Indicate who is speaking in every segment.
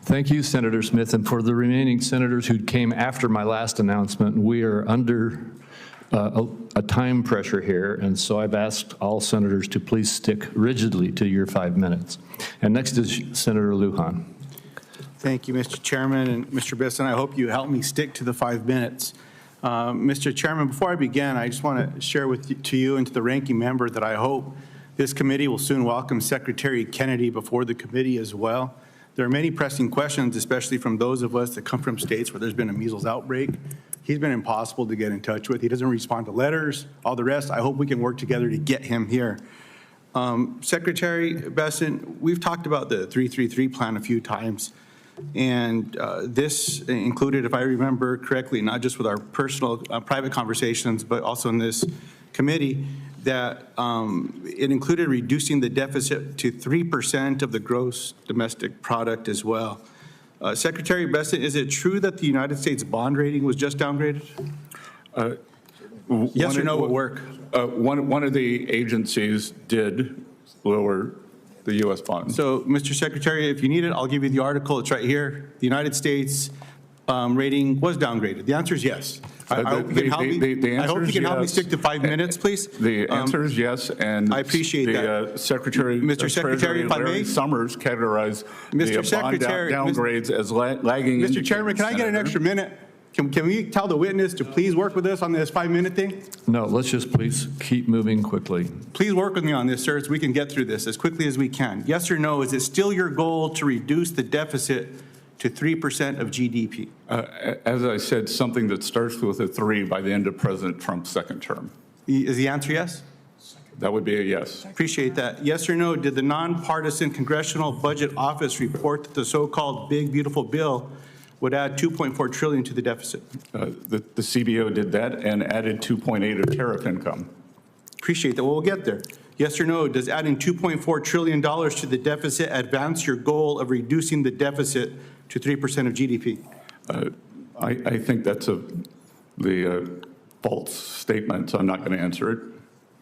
Speaker 1: Thank you, Senator Smith. And for the remaining senators who came after my last announcement, we are under a time pressure here, and so I've asked all senators to please stick rigidly to your 5 minutes. And next is Senator Luján.
Speaker 2: Thank you, Mr. Chairman. And Mr. Bessent, I hope you help me stick to the 5 minutes. Mr. Chairman, before I begin, I just want to share to you and to the ranking member that I hope this committee will soon welcome Secretary Kennedy before the committee as well. There are many pressing questions, especially from those of us that come from states where there's been a measles outbreak. He's been impossible to get in touch with. He doesn't respond to letters, all the rest. I hope we can work together to get him here. Secretary Bessent, we've talked about the 333 plan a few times. And this included, if I remember correctly, not just with our personal private conversations, but also in this committee, that it included reducing the deficit to 3% of the gross domestic product as well. Secretary Bessent, is it true that the United States bond rating was just downgraded? Yes or no would work.
Speaker 3: One of the agencies did lower the U.S. bond.
Speaker 2: So, Mr. Secretary, if you need it, I'll give you the article. It's right here. The United States rating was downgraded. The answer is yes. I hope you can help me stick to 5 minutes, please.
Speaker 3: The answer is yes, and
Speaker 2: I appreciate that.
Speaker 3: Mr. Secretary,
Speaker 2: if I may,
Speaker 3: Larry Summers categorized the bond downgrades as lagging.
Speaker 2: Mr. Chairman, can I get an extra minute? Can we tell the witness to please work with us on this 5 minute thing?
Speaker 1: No, let's just please keep moving quickly.
Speaker 2: Please work with me on this, sir, so we can get through this as quickly as we can. Yes or no, is it still your goal to reduce the deficit to 3% of GDP?
Speaker 3: As I said, something that starts with a 3 by the end of President Trump's second term.
Speaker 2: Is the answer yes?
Speaker 3: That would be a yes.
Speaker 2: Appreciate that. Yes or no, did the nonpartisan Congressional Budget Office report that the so-called big, beautiful bill would add $2.4 trillion to the deficit?
Speaker 3: The CBO did that and added 2.8 of tariff income.
Speaker 2: Appreciate that. Well, we'll get there. Yes or no, does adding $2.4 trillion to the deficit advance your goal of reducing the deficit to 3% of GDP?
Speaker 3: I think that's the false statement, so I'm not going to answer it.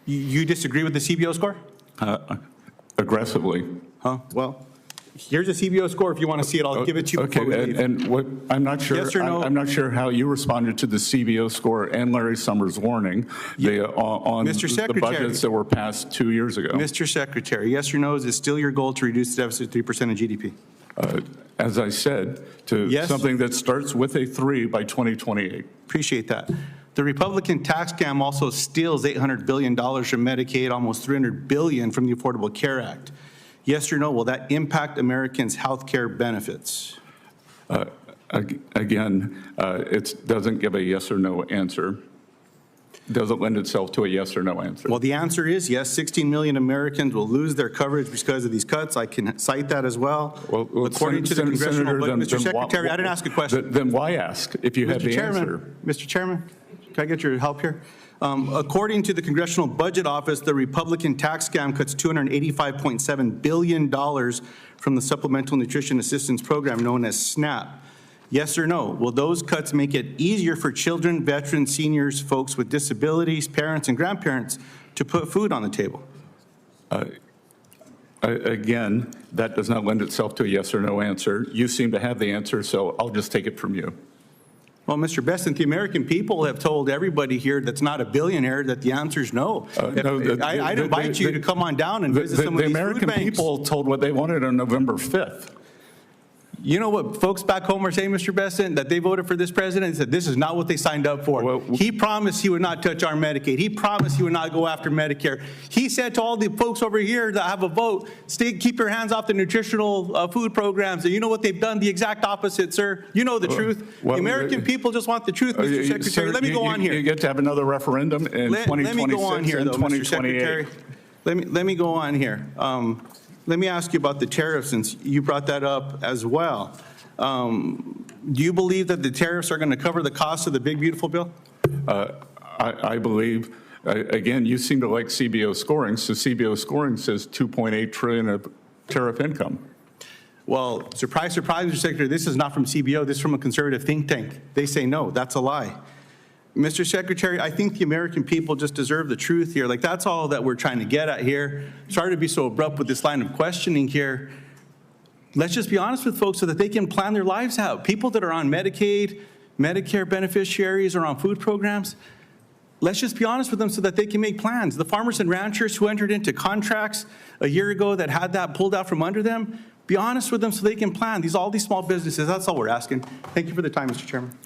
Speaker 2: You disagree with the CBO score?
Speaker 3: Aggressively.
Speaker 2: Huh? Well, here's a CBO score. If you want to see it, I'll give it to you.
Speaker 3: Okay, and what I'm not sure.
Speaker 2: Yes or no?
Speaker 3: I'm not sure how you responded to the CBO score and Larry Summers' warning on the budgets that were passed 2 years ago.
Speaker 2: Mr. Secretary, yes or no? Is it still your goal to reduce the deficit to 3% of GDP?
Speaker 3: As I said, to something that starts with a 3 by 2028.
Speaker 2: Appreciate that. The Republican tax scam also steals $800 billion from Medicaid, almost $300 billion from the Affordable Care Act. Yes or no, will that impact Americans' health care benefits?
Speaker 3: Again, it doesn't give a yes or no answer. Doesn't lend itself to a yes or no answer.
Speaker 2: Well, the answer is yes. 16 million Americans will lose their coverage because of these cuts. I can cite that as well. According to the congressional budget, Mr. Secretary, I didn't ask a question.
Speaker 3: Then why ask if you have the answer?
Speaker 2: Mr. Chairman, can I get your help here? According to the Congressional Budget Office, the Republican tax scam cuts $285.7 billion from the Supplemental Nutrition Assistance Program known as SNAP. Yes or no? Will those cuts make it easier for children, veterans, seniors, folks with disabilities, parents, and grandparents to put food on the table?
Speaker 3: Again, that does not lend itself to a yes or no answer. You seem to have the answer, so I'll just take it from you.
Speaker 2: Well, Mr. Bessent, the American people have told everybody here that's not a billionaire that the answer is no. I'd invite you to come on down and visit some of these food banks.
Speaker 3: The American people told what they wanted on November 5th.
Speaker 2: You know what folks back home are saying, Mr. Bessent, that they voted for this president and said this is not what they signed up for. Well, he promised he would not touch our Medicaid. He promised he would not go after Medicare. He said to all the folks over here that have a vote, keep your hands off the nutritional food programs. And you know what they've done? The exact opposite, sir. You know the truth. The American people just want the truth, Mr. Secretary.
Speaker 3: Sir,
Speaker 2: let me go on here.
Speaker 3: You get to have another referendum in 2026
Speaker 2: let me go on here, though,
Speaker 3: and 2028.
Speaker 2: Mr. Secretary. Let me go on here. Let me ask you about the tariffs, since you brought that up as well. Do you believe that the tariffs are going to cover the cost of the big, beautiful bill?
Speaker 3: I believe, again, you seem to like CBO scoring, so CBO scoring says $2.8 trillion of tariff income.
Speaker 2: Well, surprise, surprise, Mr. Secretary, this is not from CBO, this is from a conservative think tank. They say no, that's a lie. Mr. Secretary, I think the American people just deserve the truth here. Like, that's all that we're trying to get at here. Sorry to be so abrupt with this line of questioning here. Let's just be honest with folks so that they can plan their lives out. People that are on Medicaid, Medicare beneficiaries, or on food programs, let's just be honest with them so that they can make plans. The farmers and ranchers who entered into contracts a year ago that had that pulled out from under them, be honest with them so they can plan. All these small businesses, that's all we're asking. Thank you for the time, Mr. Chairman.